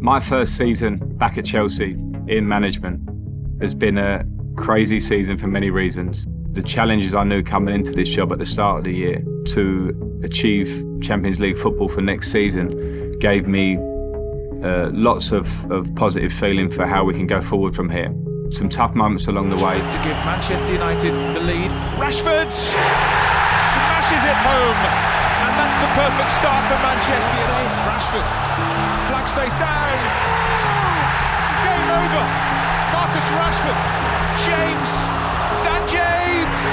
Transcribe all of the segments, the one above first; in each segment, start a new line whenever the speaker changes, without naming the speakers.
My first season back at Chelsea in management has been a crazy season for many reasons. The challenges I knew coming into this job at the start of the year to achieve Champions League football for next season gave me lots of positive feeling for how we can go forward from here. Some tough moments along the way.
To give Manchester United the lead. Rashford smashes it home, and that's the perfect start for Manchester United. Rashford, flag stays down. Game over. Marcus Rashford, James, Dan James,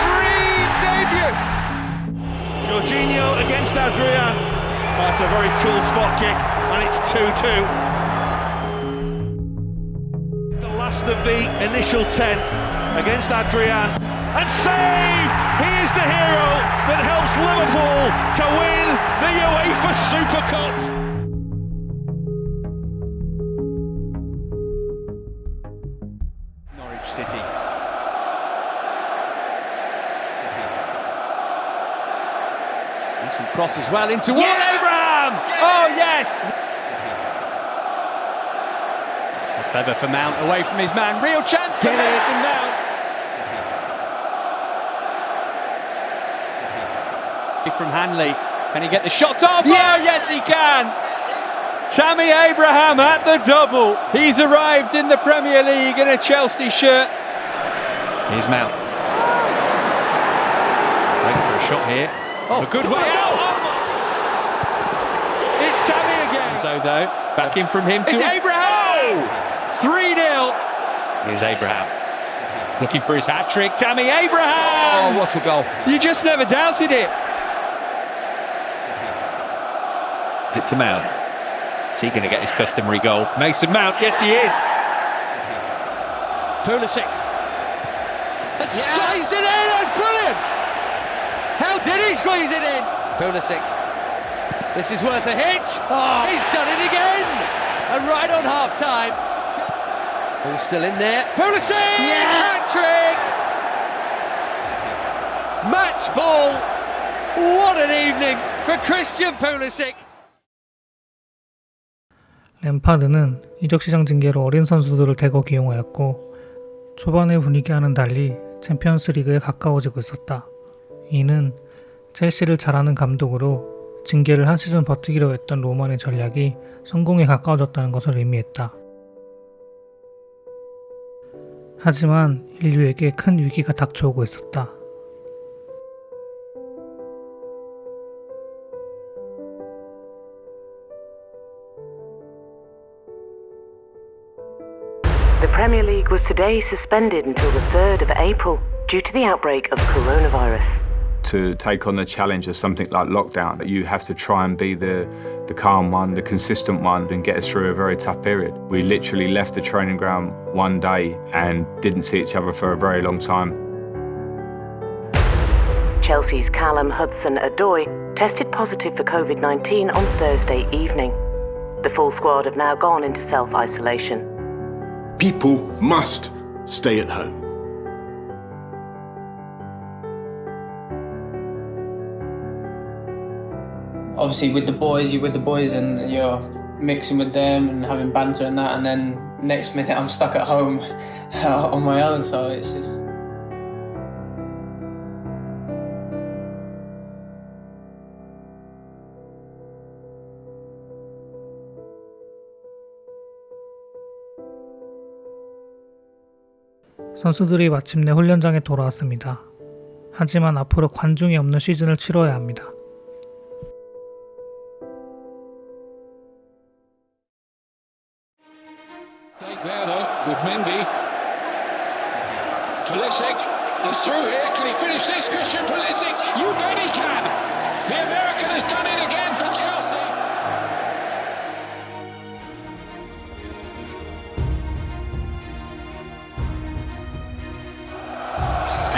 dream debut.
Jorginho against Adrian. That's a very cool spot kick, and it's 2-2. The last of the initial 10 against Adrian, and saved! He is the hero that helps Liverpool to win the UEFA Super Cup.
Norwich City. Decent cross as well into Abraham! Oh yes! That's clever for Mount, away from his man. Real chance for Mason Mount. From Hanley, can he get the shot off? Yeah, yes he can! Tammy Abraham at the double. He's arrived in the Premier League in a Chelsea shirt. Here's Mount. Waiting for a shot here. Oh, a good way out. It's Tammy again. So though, back in from him to Abraham. 3-0. Here's Abraham. Looking for his hat-trick. Tammy Abraham. Oh, what a goal. You just never doubted it. It to Mount. Is he going to get his customary goal? Mason Mount, yes he is. Pulisic. Squeezed it in, that's brilliant! How did he squeeze it in? Pulisic. This is worth a hit. Oh, he's done it again! And right on half-time. Ball still in there. Pulisic! Hat-trick! Match ball! What an evening for Christian Pulisic!
램파드는 이적시장 징계로 어린 선수들을 대거 기용하였고 초반의 분위기와는 달리 챔피언스리그에 가까워지고 있었다. 이는 첼시를 잘하는 감독으로 징계를 한 시즌 버티기로 했던 로만의 전략이 성공에 가까워졌다는 것을 의미했다. 하지만 인류에게 큰 위기가 닥쳐오고 있었다.
The Premier League was today suspended until the 3rd of April due to the outbreak of coronavirus.
To take on the challenge of something like lockdown, you have to try and be the calm one, the consistent one, and get us through a very tough period. We literally left the training ground one day and didn't see each other for a very long time.
Chelsea's Callum Hudson-Odoi tested positive for COVID-19 on Thursday evening. The full squad have now gone into self-isolation.
People must stay at home.
Obviously with the boys, you're with the boys and you're mixing with them and having banter and that, and then next minute I'm stuck at home on my own, so it's just...
선수들이 마침내 훈련장에 돌아왔습니다. 하지만 앞으로 관중이 없는 시즌을 치러야 합니다.
With Mendy. Pulisic is through here. Can he finish this, Christian Pulisic? You bet he can. The American has done it again for Chelsea.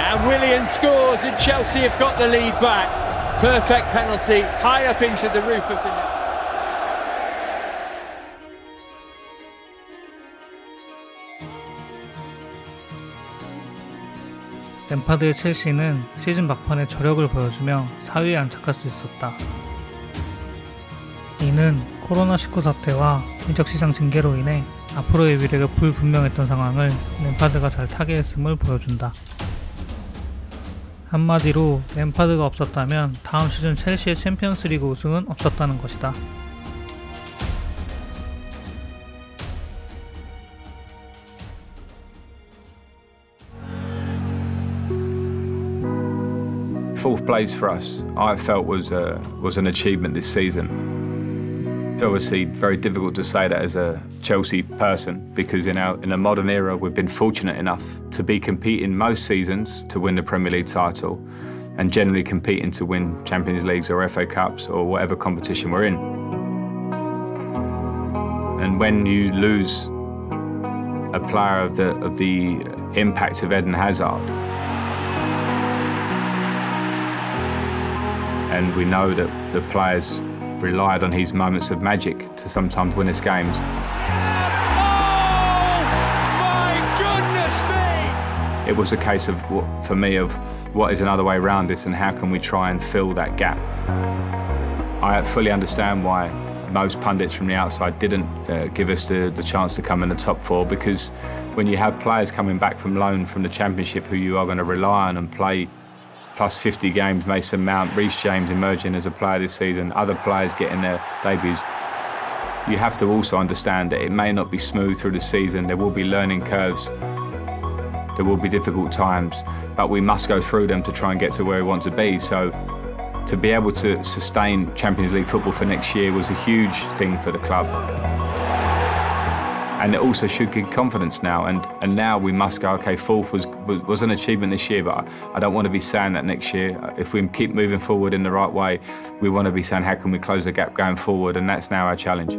And Willian scores and Chelsea have got the lead back. Perfect penalty, high up into the roof of the net.
램파드의 첼시는 시즌 막판에 저력을 보여주며 4위에 안착할 수 있었다. 이는 코로나19 사태와 이적시장 징계로 인해 앞으로의 미래가 불분명했던 상황을 램파드가 잘 타개했음을 보여준다. 한마디로 램파드가 없었다면 다음 시즌 첼시의 챔피언스리그 우승은 없었다는 것이다.
Fourth place for us, I felt was an achievement this season. It's obviously very difficult to say that as a Chelsea person because in a modern era we've been fortunate enough to be competing most seasons to win the Premier League title and generally competing to win Champions Leagues or FA Cups or whatever competition we're in. And when you lose a player of the impact of Eden Hazard, and we know that the players relied on his moments of magic to sometimes win us games.
Oh my goodness me!
It was a case of, for me, of what is another way around this and how can we try and fill that gap. I fully understand why most pundits from the outside didn't give us the chance to come in the top four, because when you have players coming back from loan from the Championship who you are going to rely on and play plus 50 games, Mason Mount, Reece James emerging as a player this season, other players getting their debuts. You have to also understand that it may not be smooth through the season. There will be learning curves. There will be difficult times, but we must go through them to try and get to where we want to be. So to be able to sustain Champions League football for next year was a huge thing for the club. And it also should give confidence now. And now we must go, okay, fourth was an achievement this year, but I don't want to be saying that next year. If we keep moving forward in the right way, we want to be saying, how can we close the gap going forward? And that's now our challenge.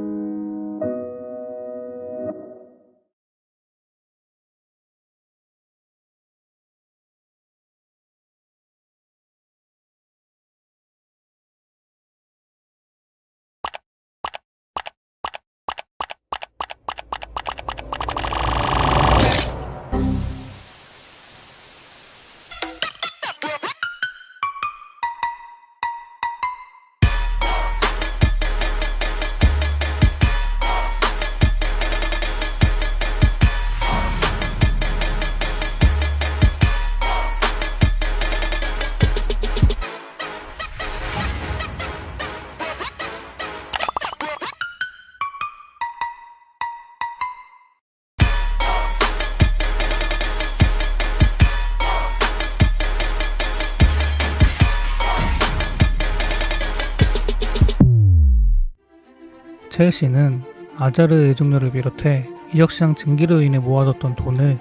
첼시는 아자르 예정료를 비롯해 이적시장 징계로 인해 모아뒀던 돈을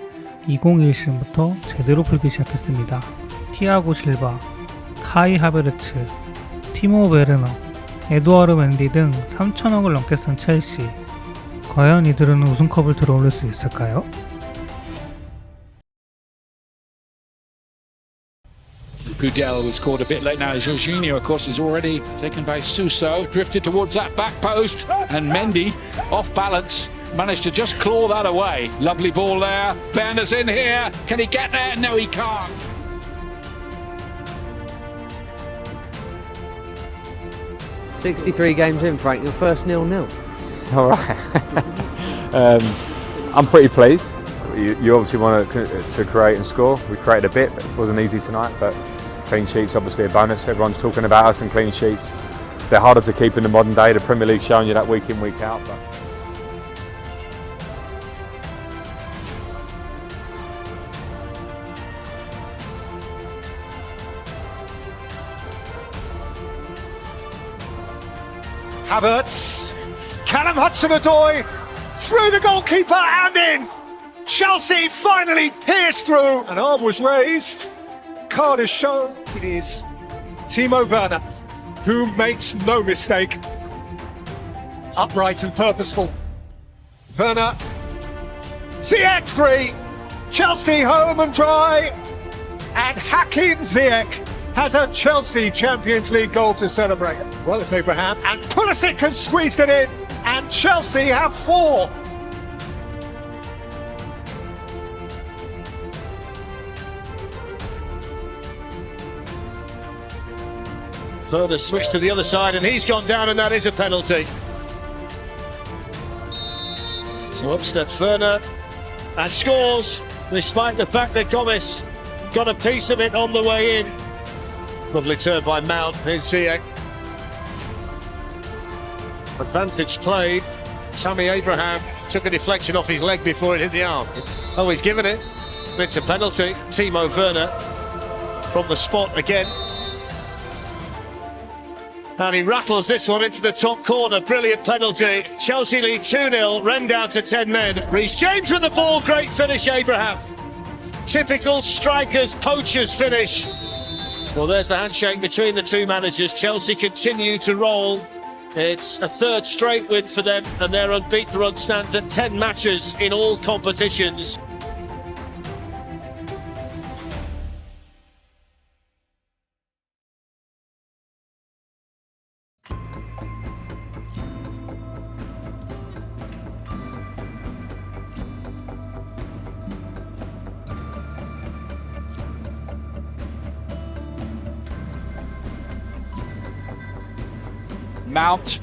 2021 시즌부터 제대로 풀기 시작했습니다. 티아고 실바, 카이 하베르츠, 티모 베르너, 에두아르 멘디 등 3천억을 넘게 쓴 첼시. 과연 이들은 우승컵을 들어올릴 수 있을까요?
Gudel was caught a bit late now. Jorginho, of course, is already taken by Suso, drifted towards that back post, and Mendy, off balance, managed to just claw that away. Lovely ball there. Werner's in here. Can he get there? No, he can't.
"63 games in, Frank, your first 0-0.
All right. I'm pretty pleased. You obviously want to create and score. We created a bit, but it wasn't easy tonight. But clean sheets, obviously a bonus. Everyone's talking about us and clean sheets. They're harder to keep in the modern day. The Premier League showing you that week in, week out. But
Havertz, Callum Hudson-Odoi, through the goalkeeper and in. Chelsea finally pierced through. An arm was raised. Card is shown. It is Timo Werner, who makes no mistake. Upright and purposeful. Werner. Ziyech free. Chelsea home and dry. And Hakim Ziyech has a Chelsea Champions League goal to celebrate. Well, it's Abraham. And Pulisic has squeezed it in. And Chelsea have 4. Werner switched to the other side and he's gone down, and that is a penalty. So up steps Werner and scores, despite the fact that Gomez got a piece of it on the way in. Lovely turn by Mount. Here's Zack. Advantage played. Tammy Abraham took a deflection off his leg before it hit the arm. Oh, he's given it. It's a penalty. Timo Werner from the spot again. And he rattles this one into the top corner. Brilliant penalty. Chelsea lead 2-0, run down to 10 men. Reece James with the ball. Great finish, Abraham. Typical strikers, poachers finish. Well, there's the handshake between the two managers. Chelsea continue to roll. It's a third straight win for them, and their unbeaten run stands at 10 matches in all competitions.
Mount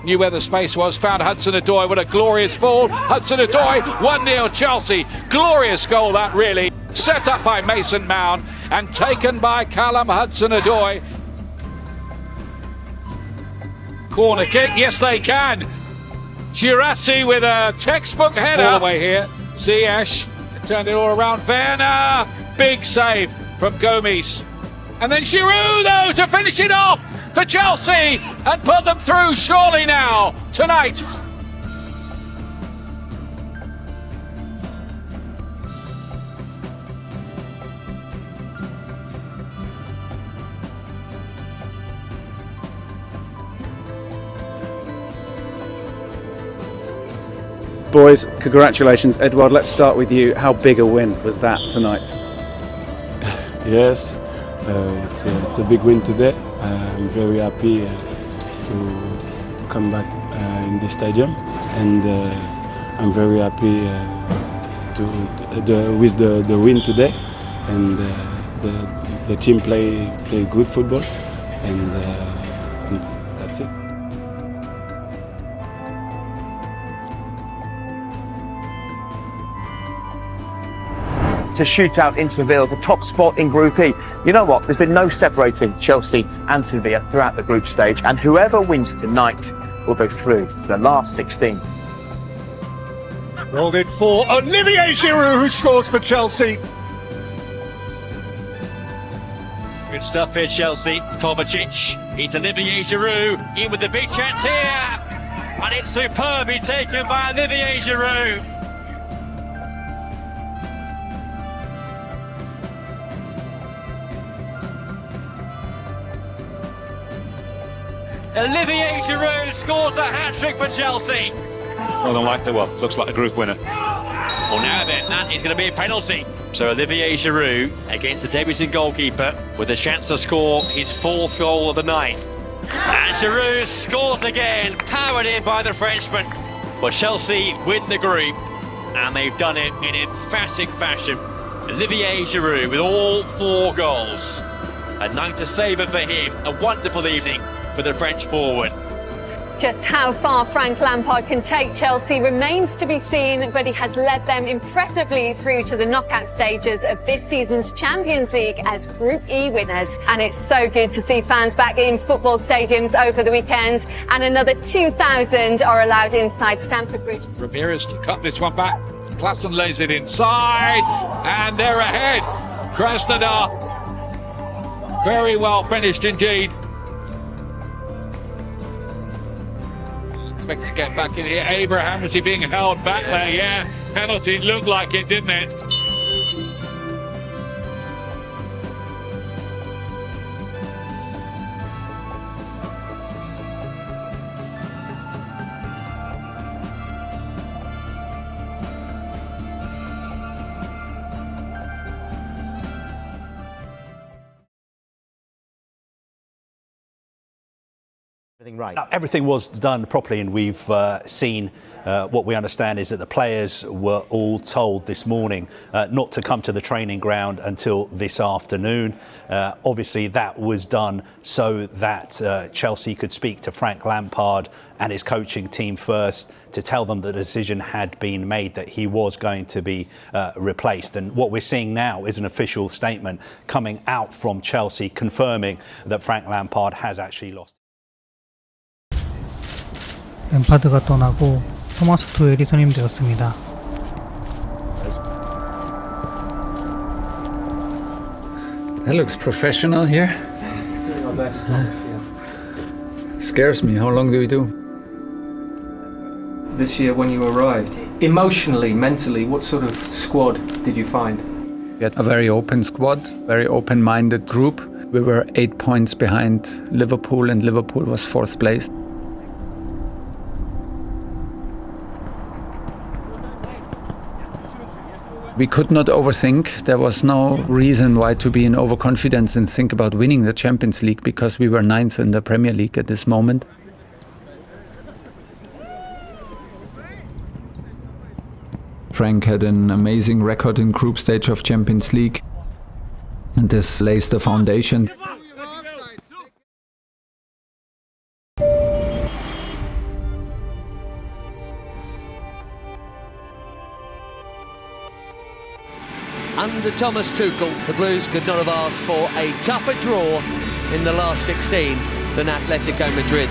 knew where the space was, found Hudson-Odoi. What a glorious ball. Hudson-Odoi, 1-0 Chelsea. Glorious goal that, really. Set up by Mason Mount and taken by Callum Hudson-Odoi. Corner kick, yes they can. Girassi with a textbook header. All the way here. Ziyech turned it all around. Werner, big save from Gomes. And then Giroud, though, to finish it off for Chelsea and put them through, surely now, tonight.
Boys, congratulations. Edward, let's start with you. How big a win was that tonight?
Yes, it's a big win today. I'm very happy to come back in the stadium, and I'm very happy with the win today. And the team play good football, and that's it.
To shoot out in Seville, the top spot in Group E. You know what? There's been no separating Chelsea and Sevilla throughout the group stage, and whoever wins tonight will go through to the last 16.
Rolled in for Olivier Giroud, who scores for Chelsea.
Good stuff here, Chelsea. Kovacic, it's Olivier Giroud, in with the big chance here, and it's superbly taken by Olivier Giroud. Olivier Giroud scores a hat-trick for Chelsea.
More than likely, well, looks like a group winner.
Well, now then, that is going to be a penalty. So Olivier Giroud against the debuting goalkeeper with a chance to score his fourth goal of the night. And Giroud scores again, powered in by the Frenchman. Well, Chelsea win the group, and they've done it in emphatic fashion. Olivier Giroud with all 4 goals. A night to savour for him, a wonderful evening for the French forward.
Just how far Frank Lampard can take Chelsea remains to be seen, but he has led them impressively through to the knockout stages of this season's Champions League as Group E winners. And it's so good to see fans back in football stadiums over the weekend, and another 2,000 are allowed inside Stamford Bridge.
Ramirez to cut this one back. Klassen lays it inside, and they're ahead. Krasnodar, very well finished indeed. Expect to get back in here. Abraham, was he being held back there? Yeah, penalty looked like it, didn't it?
Right. Everything was done properly, and we've seen what we understand is that the players were all told this morning not to come to the training ground until this afternoon. Obviously, that was done so that Chelsea could speak to Frank Lampard and his coaching team first to tell them the decision had been made that he was going to be replaced. And what we're seeing now is an official statement coming out from Chelsea confirming that Frank Lampard has actually lost.
램파드가 떠나고 토마스 투엘이 선임되었습니다.
That looks professional here.
Doing our best.
Scares me. How long do we do?
This year when you arrived, emotionally, mentally, what sort of squad did you find?
We had a very open squad, very open-minded group. We were 8 points behind Liverpool, and Liverpool was 4th place. We could not overthink. There was no reason why to be in overconfidence and think about winning the Champions League, because we were 9th in the Premier League at this moment. Frank had an amazing record in group stage of Champions League, and this lays the foundation.
Under Thomas Tuchel, the Blues could not have asked for a tougher draw in the last 16 than Atletico Madrid.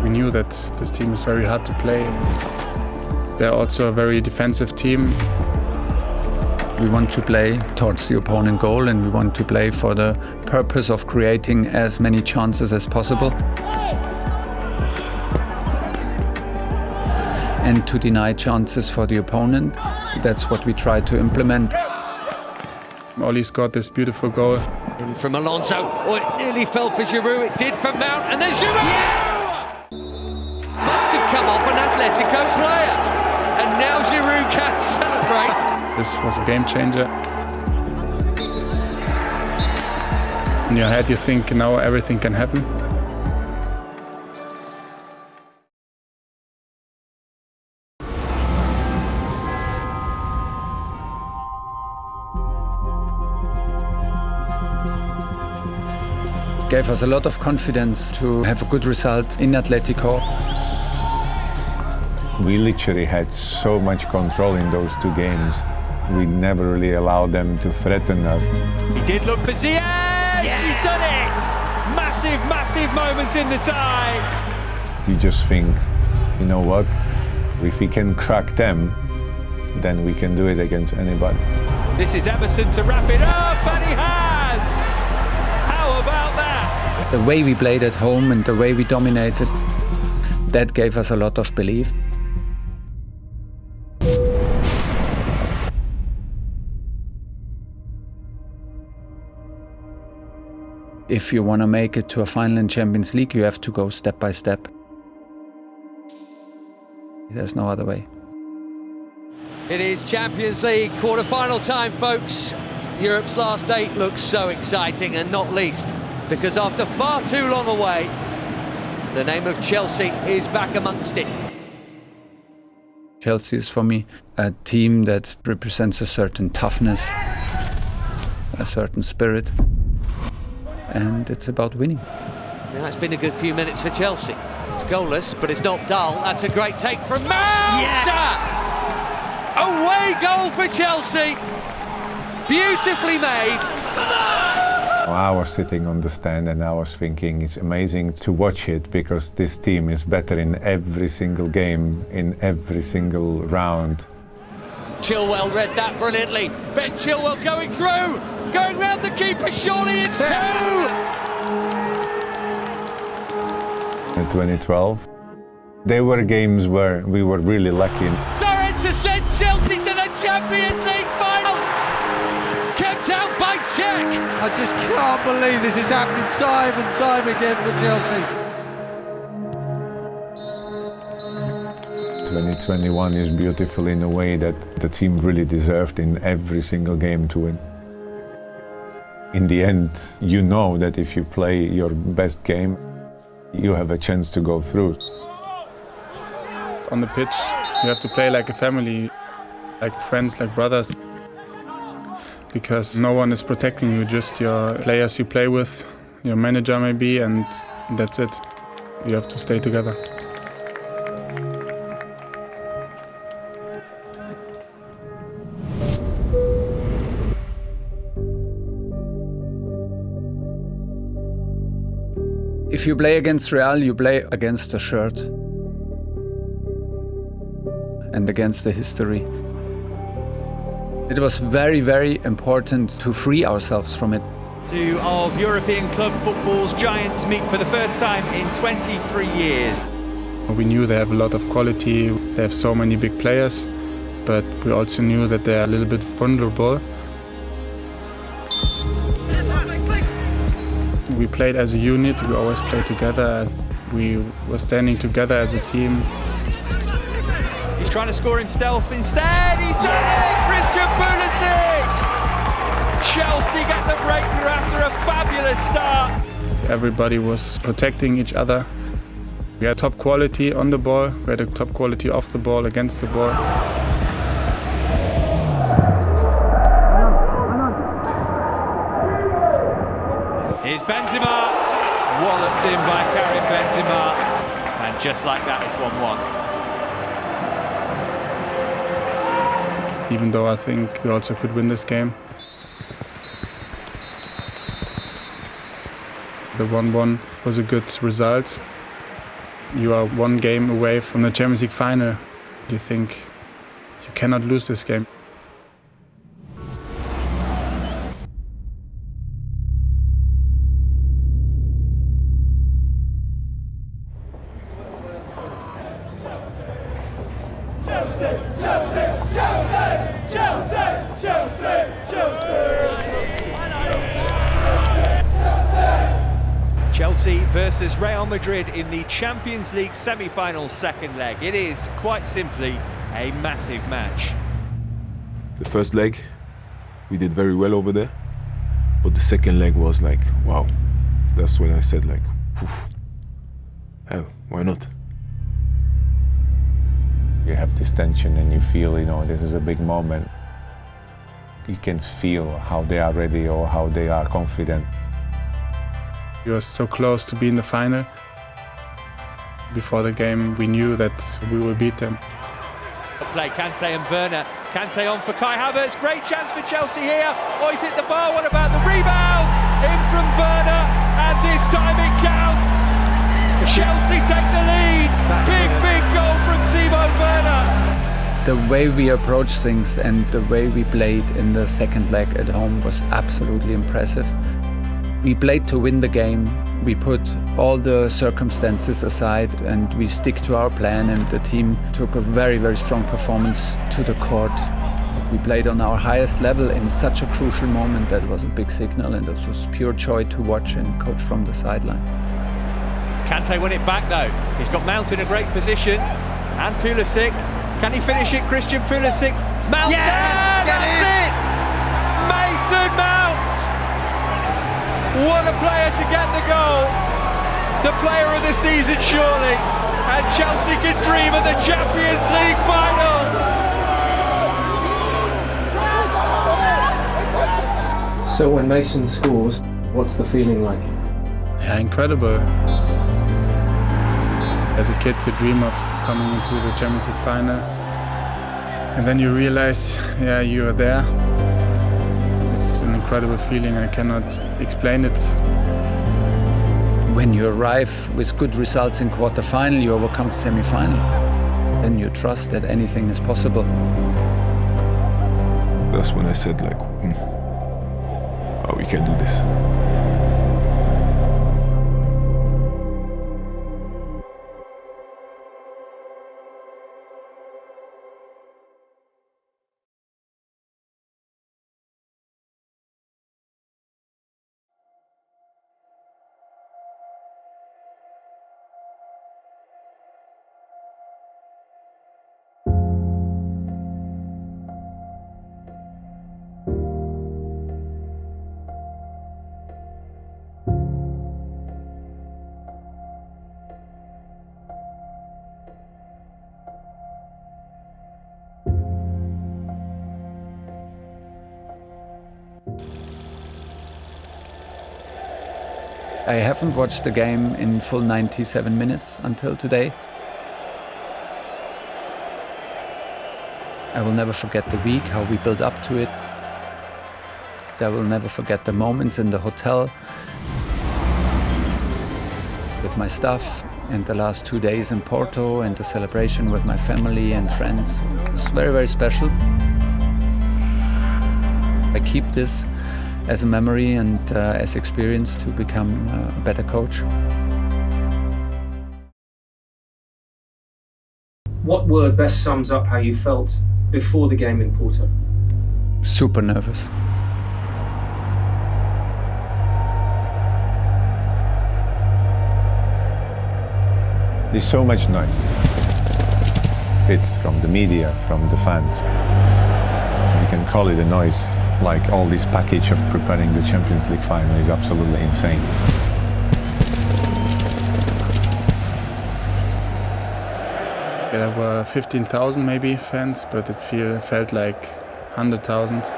We knew that this team is very hard to play. They're also a very defensive team.
We want to play towards the opponent goal, and we want to play for the purpose of creating as many chances as possible. And to deny chances for the opponent. That's what we try to implement.
Oli scored this beautiful goal.
In from Alonso. Oh, it nearly fell for Giroud. It did for Mount, and then Giroud! Yeah! Must have come off an Atletico player. And now Giroud can celebrate.
This was a game changer. In your head you think now everything can happen.
Gave us a lot of confidence to have a good result in Atletico.
We literally had so much control in those 2 games. We never really allowed them to threaten us.
He did look for Zack. Yeah. He's done it. Massive, massive moment in the tie.
You just think, you know what? If we can crack them, then we can do it against anybody.
This is Emerson to wrap it up, and he has. How about that?
The way we played at home and the way we dominated, that gave us a lot of belief. If you want to make it to a final in Champions League, you have to go step by step. There's no other way.
It is Champions League quarter-final time, folks. Europe's last 8 looks so exciting, and not least because after far too long away, the name of Chelsea is back amongst it.
Chelsea is for me a team that represents a certain toughness, a certain spirit, and it's about winning.
Now it's been a good few minutes for Chelsea. It's goalless, but it's not dull. That's a great take from Mount! Yeah! Away goal for Chelsea! Beautifully made.
I was sitting on the stand and I was thinking it's amazing to watch it, because this team is better in every single game, in every single round.
Chilwell read that brilliantly. Ben Chilwell going through, going round the keeper, surely it's 2!
In 2012, there were games where we were really lucky.
Zack to send Chelsea to the Champions League final! Kept out by Zack!
I just can't believe this is happening time and time again for Chelsea.
2021 is beautiful in a way that the team really deserved in every single game to win.
In the end, you know that if you play your best game, you have a chance to go through.
On the pitch, you have to play like a family, like friends, like brothers. Because no one is protecting you, just your players you play with, your manager maybe, and that's it. You have to stay together.
If you play against Real, you play against the shirt and against the history. It was very, very important to free ourselves from it.
Two of European club football's giants meet for the first time in 23 years.
We knew they have a lot of quality, they have so many big players, but we also knew that they are a little bit vulnerable. We played as a unit, we always played together, we were standing together as a team.
He's trying to score in stealth instead, he's done it! Christian Pulisic! Chelsea get the breakthrough after a fabulous start.
Everybody was protecting each other. We had top quality on the ball, we had a top quality off the ball, against the ball.
Here's Benzema, walloped in by Karim Benzema, and just like that it's 1-1.
Even though I think we also could win this game. The 1-1 was a good result. You are one game away from the Champions League final. You think you cannot lose this game.
Chelsea versus Real Madrid in the Champions League semi-final second leg. It is quite simply a massive match.
The first leg, we did very well over there, but the second leg was like, wow. That's when I said like, hell, why not?
You have this tension and you feel, this is a big moment. You can feel how they are ready or how they are confident.
We were so close to be in the final. Before the game, we knew that we will beat them.
Play Kante and Werner. Kante on for Kai Havertz. Great chance for Chelsea here. Oh, he's hit the bar. What about the rebound? In from Werner, and this time it counts. Chelsea take the lead. Big goal from Timo Werner.
The way we approached things and the way we played in the second leg at home was absolutely impressive. We played to win the game. We put all the circumstances aside and we stick to our plan, and the team took a very, very strong performance to the court. We played on our highest level in such a crucial moment. That was a big signal, and this was pure joy to watch and coach from the sideline.
Kante won it back though. He's got Mount in a great position. And Pulisic. Can he finish it? Christian Pulisic. Mount!
Yes!
That's it! Mason Mount! What a player to get the goal! The player of the season, surely. And Chelsea can dream of the Champions League final.
So when Mason scores, what's the feeling like?
Yeah, incredible. As a kid, you dream of coming into the Champions League final. And then you realize, yeah, you are there. It's an incredible feeling, I cannot explain it.
When you arrive with good results in quarter-final, you overcome semi-final. Then you trust that anything is possible.
That's when I said like, oh, we can do this.
I haven't watched the game in full 97 minutes until today. I will never forget the week, how we built up to it. I will never forget the moments in the hotel with my staff, and the last 2 days in Porto, and the celebration with my family and friends. It was very, very special. I keep this as a memory and as experience to become a better coach.
What word best sums up how you felt before the game in Porto?
Super nervous.
There's so much noise. It's from the media, from the fans. You can call it a noise, like all this package of preparing the Champions League final is absolutely insane.
There were 15,000 maybe fans, but it felt like 100,000.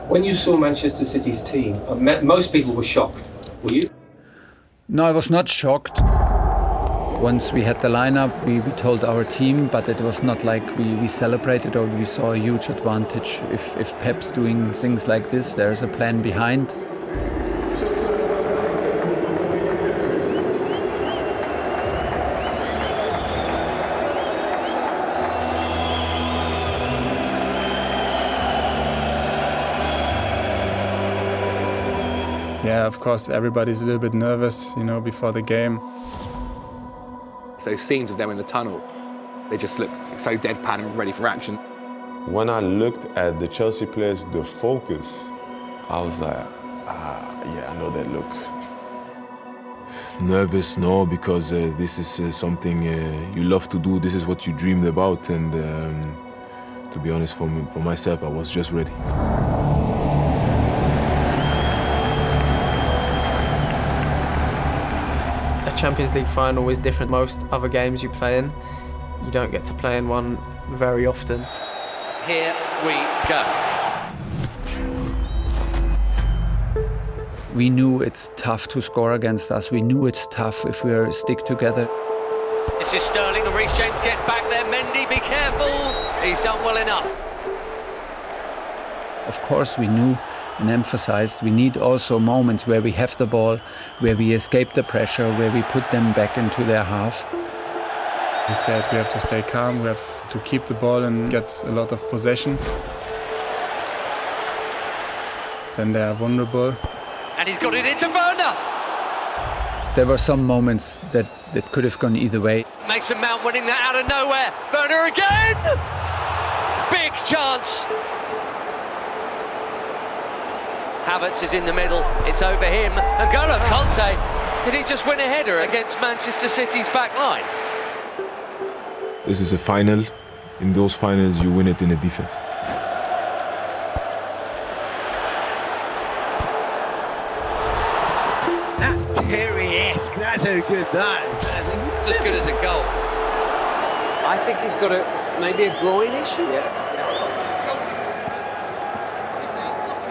When you saw Manchester City's team, most people were shocked. Were you?
No, I was not shocked. Once we had the lineup, we told our team, but it was not like we celebrated or we saw a huge advantage. If Pep's doing things like this, there's a plan behind.
Yeah, of course, everybody's a little bit nervous, before the game.
Those scenes of them in the tunnel, they just look so deadpan and ready for action.
When I looked at the Chelsea players, the focus, I was like, yeah, I know that look. Nervous, no, because this is something you love to do. This is what you dreamed about, and to be honest, for myself, I was just ready.
Champions League final is different. Most other games you play in, you don't get to play in one very often.
Here we go.
We knew it's tough to score against us. We knew it's tough if we stick together.
This is Sterling and Reece James gets back there. Mendy, be careful. He's done well enough.
Of course, we knew and emphasized we need also moments where we have the ball, where we escape the pressure, where we put them back into their half.
He said we have to stay calm, we have to keep the ball and get a lot of possession. Then they are vulnerable.
And he's got it into Werner.
There were some moments that could have gone either way.
Mason Mount winning that out of nowhere. Werner again! Big chance. Havertz is in the middle, it's over him, and N'Golo Kante, did he just win a header against Manchester City's back line?
This is a final. In those finals, you win it in a defense.
That's Terry-esque, that's how good that is.
It's as good as a goal. I think he's got maybe a groin issue.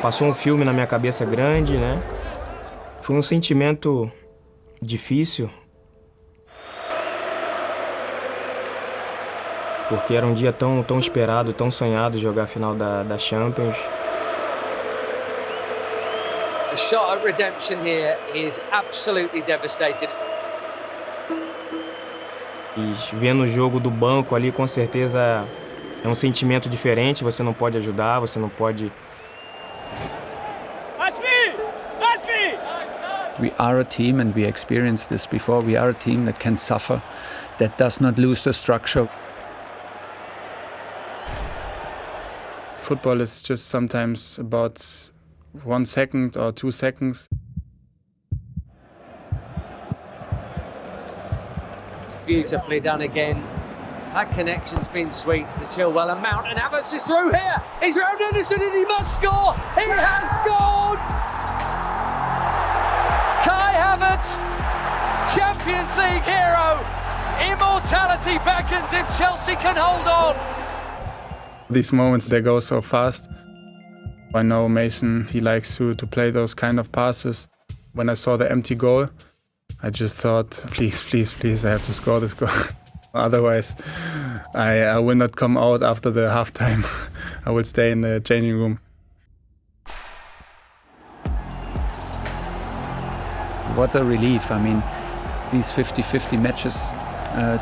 Passou filme na minha cabeça grande, né? Foi sentimento difícil. Porque era dia tão esperado, tão sonhado jogar a final da Champions.
The shot at redemption here is absolutely devastated.
E vendo o jogo do banco ali, com certeza é sentimento diferente. Você não pode ajudar, você não pode.
We are a team, and we experienced this before, we are a team that can suffer, that does not lose the structure.
Football is just sometimes about 1 second or 2 seconds.
Beautifully done again. That connection's been sweet. The Chilwell and Mount, and Havertz is through here. He's round Henderson and he must score. He has scored. Kai Havertz, Champions League hero. Immortality beckons if Chelsea can hold on.
These moments, they go so fast. I know Mason, he likes to play those kind of passes. When I saw the empty goal, I just thought, please, please, please, I have to score this goal. Otherwise, I will not come out after the halftime. I will stay in the changing room.
What a relief. I mean, these 50-50 matches,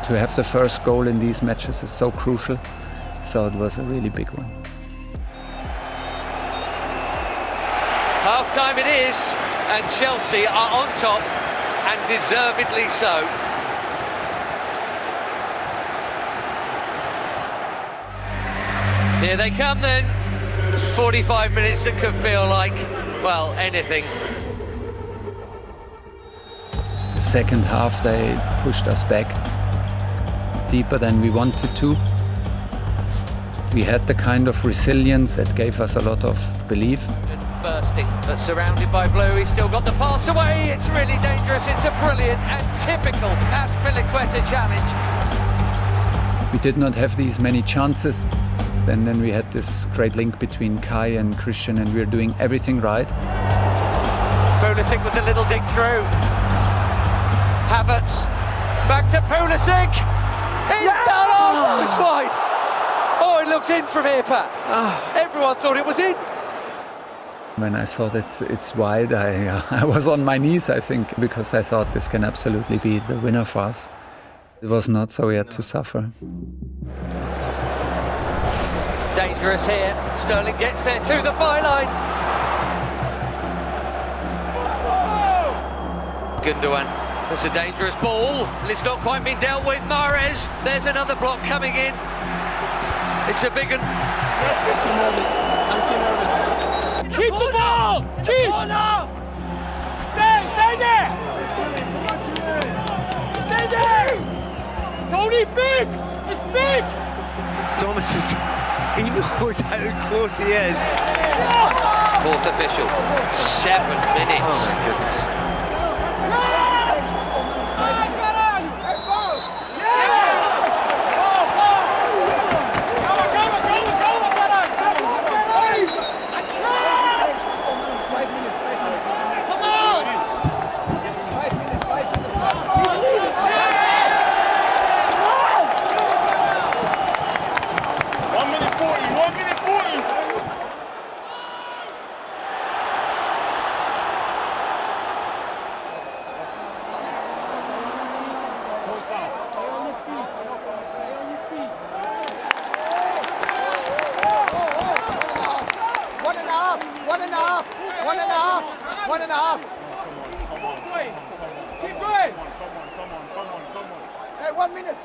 to have the first goal in these matches is so crucial. So it was a really big one.
Half-time it is, and Chelsea are on top, and deservedly so. Here they come then. 45 minutes that could feel like, well, anything.
The second half, they pushed us back deeper than we wanted to. We had the kind of resilience that gave us a lot of belief.
Bursting, but surrounded by blue, he's still got the pass away. It's really dangerous. It's a brilliant and typical Azpilicueta challenge.
We did not have these many chances. And then we had this great link between Kai and Christian, and we were doing everything right.
Pulisic with the little dig through. Havertz, back to Pulisic. He's done on. It's wide. Oh, it looked in from here, Pat. Everyone thought it was in.
When I saw that it's wide, I was on my knees, I think, because I thought this can absolutely be the winner for us. It was not, so we had to suffer.
Dangerous here. Sterling gets there to the byline. Gundogan. There's a dangerous ball. It's not quite been dealt with. Mahrez. There's another block coming in. It's a big one.
Keep the ball! Keep! Stay there! Stay there! Tony, big! It's big!
Thomas he knows how close he is.
Fourth official. 7 minutes.
Oh my goodness.
One and a half. Keep going. Hey, 1 minute.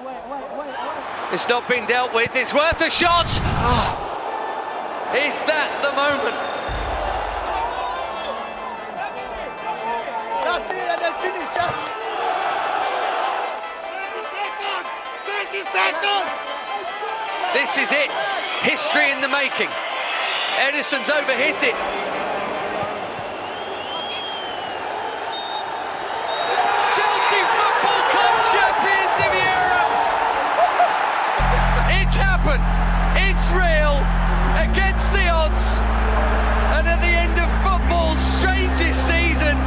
Wait.
It's not been dealt with. It's worth a shot. Is that the moment?
Last minute and then finish. 30 seconds.
This is it. History in the making. Edison's overhit it. Chelsea Football Club champions of Europe. It's happened. It's real. Against the odds. And at the end of football's strangest season,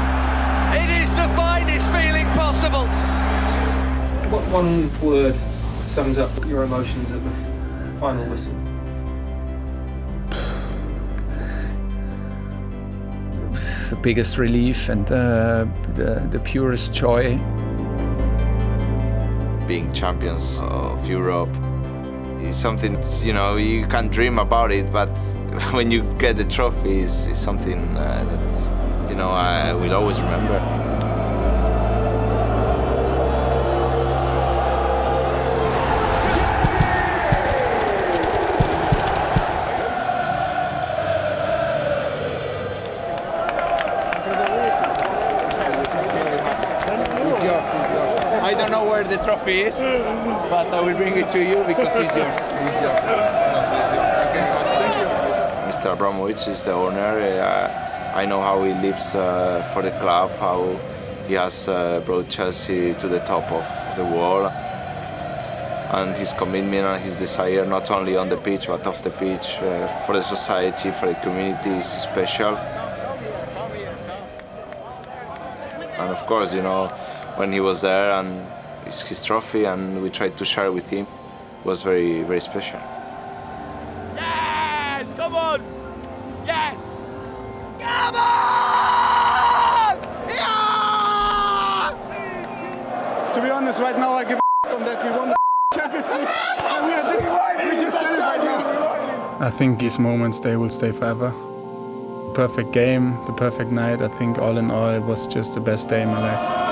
it is the finest feeling possible.
What one word sums up your emotions at the final whistle?
The biggest relief and the purest joy.
Being champions of Europe is something, you can't dream about it, but when you get the trophy, it's something that, I will always remember.
I don't know where the trophy is, but I will bring it to you because it's yours.
Mr. Abramovich is the owner. I know how he lives for the club, how he has brought Chelsea to the top of the world. and his commitment and his desire, not only on the pitch but off the pitch, for the society, for the community, is special. And of course, you know, when he was there and his trophy, and we tried to share with him, was very, very special.
Yes! Come on! Yes! Come on! Yeah!
To be honest, right now I give a on that we won the Champions League, and we just celebrate now.
I think these moments, they will stay forever. Perfect game, the perfect night. I think all in all, it was just the best day in my life.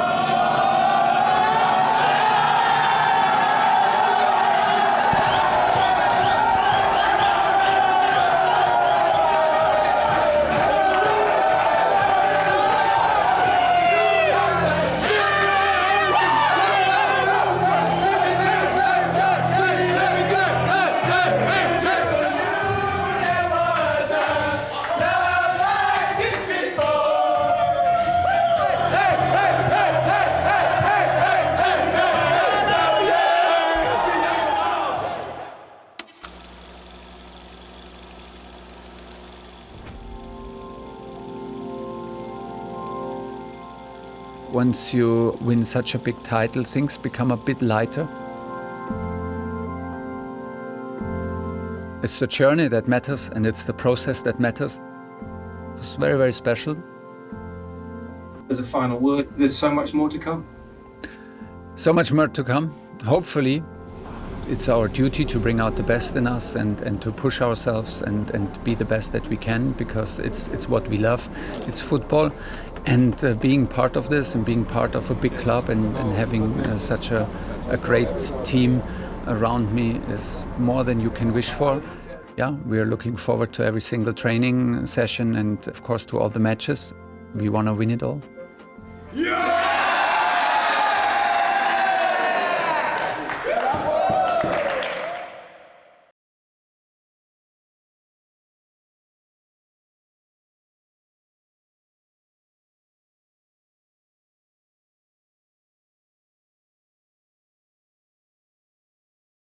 Once you win such a big title, things become a bit lighter. It's the journey that matters, and it's the process that matters. It's very, very special.
As a final word, there's so much more to come.
So much more to come. Hopefully, it's our duty to bring out the best in us and to push ourselves and be the best that we can, because it's what we love. It's football. And being part of this and being part of a big club and having such a great team around me is more than you can wish for. Yeah, we are looking forward to every single training session and of course to all the matches. We want to win it all.